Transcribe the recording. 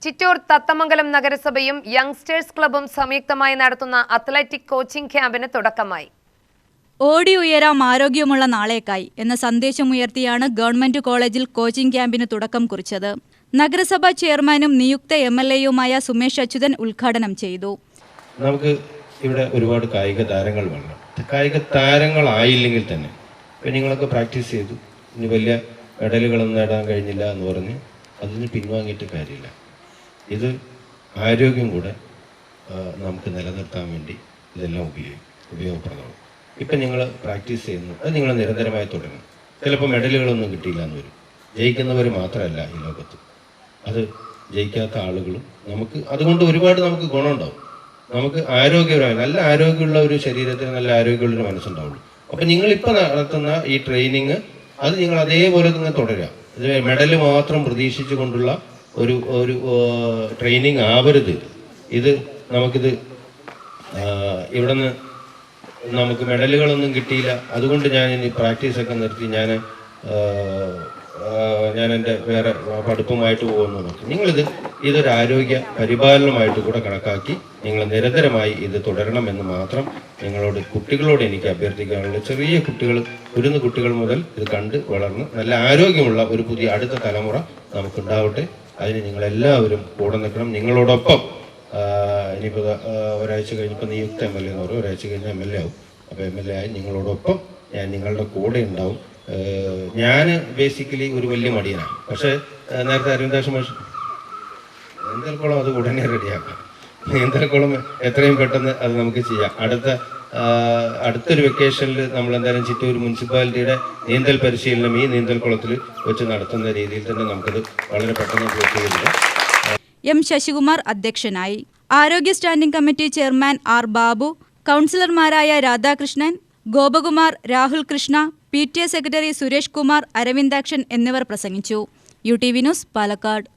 ചിറ്റൂർ തത്തമംഗലം നഗരസഭയും യങ്സ്റ്റേഴ്സ് ക്ലബ്ബും സംയുക്തമായി നടത്തുന്ന അത്ലറ്റിക് കോച്ചിംഗ് ക്യാമ്പിന് തുടക്കമായി. ഓടി ഉയരാം ആരോഗ്യമുള്ള നാളേക്കായി എന്ന സന്ദേശമുയർത്തിയാണ് ഗവൺമെന്റ് കോളേജിൽ കോച്ചിംഗ് ക്യാമ്പിന് തുടക്കം കുറിച്ചത്. നഗരസഭാ ചെയർമാനും നിയുക്ത MLAയുമായ സുമേഷ് അച്യുതൻ ഉദ്ഘാടനം ചെയ്തു. നമുക്ക് ഇവിടെ ഒരുപാട് കായിക താരങ്ങൾ വേണം. കായിക താരങ്ങളായില്ലെങ്കിൽ തന്നെ നിങ്ങളൊക്കെ പ്രാക്ടീസ് ചെയ്തു, ഇനി വലിയ മെഡലുകളൊന്നും നേടാൻ കഴിഞ്ഞില്ല എന്ന് പറഞ്ഞ് അതിന് പിൻവാങ്ങിയിട്ട് കാര്യമില്ല. ഇത് ആരോഗ്യം കൂടെ നമുക്ക് നിലനിർത്താൻ വേണ്ടി ഇതെല്ലാം ഉപയോഗപ്രദമാണ്. ഇപ്പം നിങ്ങൾ പ്രാക്ടീസ് ചെയ്യുന്നു, അത് നിങ്ങൾ നിരന്തരമായി തുടരണം. ചിലപ്പോൾ മെഡലുകളൊന്നും കിട്ടിയില്ല എന്ന് വരും. ജയിക്കുന്നവർ മാത്രമല്ല ഈ ലോകത്ത്, അത് ജയിക്കാത്ത ആളുകളും നമുക്ക് അതുകൊണ്ട് ഒരുപാട് നമുക്ക് ഗുണമുണ്ടാവും. നമുക്ക് ആരോഗ്യപരമായി നല്ല ആരോഗ്യമുള്ള ഒരു ശരീരത്തിന് നല്ല ആരോഗ്യമുള്ളൊരു മനസ്സുണ്ടാവുള്ളൂ. അപ്പം നിങ്ങളിപ്പോൾ നടത്തുന്ന ഈ ട്രെയിനിങ് അത് നിങ്ങൾ അതേപോലെ തന്നെ തുടരുക. ഇത് മെഡല് മാത്രം പ്രതീക്ഷിച്ചു കൊണ്ടുള്ള ഒരു ട്രെയിനിങ് ആവരുത്. ഇത് നമുക്കിത് ഇവിടെ നിന്ന് നമുക്ക് മെഡലുകളൊന്നും കിട്ടിയില്ല, അതുകൊണ്ട് ഞാൻ ഇനി പ്രാക്ടീസൊക്കെ നിർത്തി ഞാൻ എൻ്റെ വേറെ പഠിപ്പുമായിട്ട് പോകുന്നു നോക്കി. ഇതൊരു ആരോഗ്യ പരിപാലനമായിട്ട് കൂടെ കണക്കാക്കി നിങ്ങൾ നിരന്തരമായി ഇത് തുടരണമെന്ന് മാത്രം കുട്ടികളോട് എനിക്ക് അഭ്യർത്ഥിക്കാനുള്ളത്. ചെറിയ കുട്ടികൾ മുതൽ ഇത് കണ്ട് വളർന്ന് നല്ല ആരോഗ്യമുള്ള ഒരു പുതിയ അടുത്ത തലമുറ നമുക്കുണ്ടാവട്ടെ. അതിന് നിങ്ങളെല്ലാവരും കൂടെ നിൽക്കണം. നിങ്ങളോടൊപ്പം ഇനിയിപ്പോൾ ഒരാഴ്ച കഴിഞ്ഞപ്പോൾ നിയുക്ത MLA എന്ന് പറയും, ഒരാഴ്ച കഴിഞ്ഞാൽ MLA ആവും. അപ്പോൾ MLA ആയി നിങ്ങളോടൊപ്പം ഞാൻ നിങ്ങളുടെ കൂടെ ഉണ്ടാവും. ഞാൻ ബേസിക്കലി ഒരു വലിയ മടിയനാണ്. പക്ഷേ നേരത്തെ അരവിന്ദാക്ഷ മാഷ് നീന്തൽക്കുളം അത് ഉടനെ റെഡിയാക്കാം. നീന്തൽക്കുളം എത്രയും പെട്ടെന്ന് അത് നമുക്ക് ചെയ്യാം. അടുത്തൊരു വെക്കേഷനിൽ നമ്മൾ എന്തായാലും ചിറ്റൂർ മുനിസിപ്പാലിറ്റിയുടെ നീന്തൽ പരിശീലനം ഈ നീന്തൽക്കുളത്തിൽ വെച്ച് നടത്തുന്ന രീതിയിൽ തന്നെ നമുക്കത് വളരെ പെട്ടെന്ന് പൂർത്തീകരിക്കാം. M. ശശികുമാർ അധ്യക്ഷനായി. ആരോഗ്യ standing committee chairman R. Babu, കൗൺസിലർമാരായ രാധാകൃഷ്ണൻ, ഗോപകുമാർ, രാഹുൽ കൃഷ്ണ, PTA സെക്രട്ടറി സുരേഷ് കുമാർ, അരവിന്ദാക്ഷൻ എന്നിവർ പ്രസംഗിച്ചു. UTV news, Palakkad.